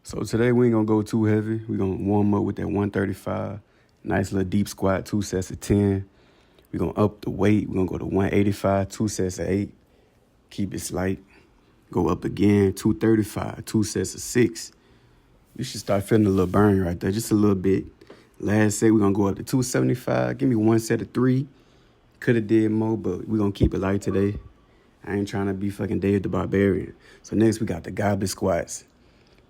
So today we ain't gonna go too heavy. We gonna warm up with that 135. Nice little deep squat, 2 sets of 10. We gonna up the weight. We gonna go to 185, 2 sets of 8. Keep it slight. Go up again, 235, 2 sets of 6. You should start feeling a little burn right there, just a little bit. Last set, we gonna go up to 275. Give me 1 set of 3. Coulda did more, but we gonna keep it light today. I ain't trying to be fucking Dave the Barbarian. So next we got the goblet squats.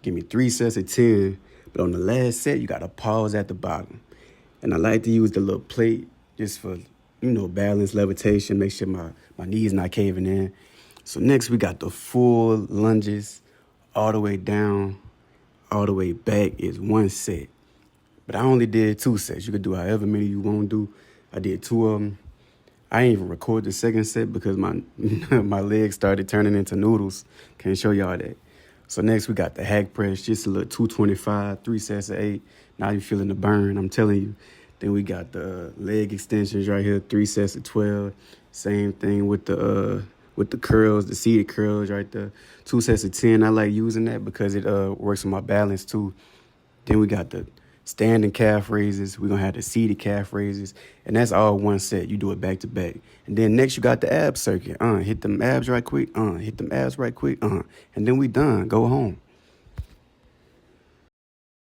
Give me 3 sets of 10, but on the last set, you gotta pause at the bottom. And I like to use the little plate just for, balance, levitation, make sure my knees not caving in. So next we got the full lunges, all the way down, all the way back is 1 set. But I only did 2 sets. You could do however many you want to do. I did 2 of them. I didn't even record the second set because my my legs started turning into noodles. Can't show y'all that. So next we got the hack press, just a little 225, 3 sets of 8. Now you feeling the burn, I'm telling you. Then we got the leg extensions right here, 3 sets of 12. Same thing with the curls, the seated curls right there. 2 sets of 10. I like using that because it works with my balance too. Then we got the standing calf raises. We're going to have the seated calf raises. And that's all 1 set. You do it back to back. And then next you got the ab circuit. Hit them abs right quick. Hit them abs right quick. And then we done. Go home.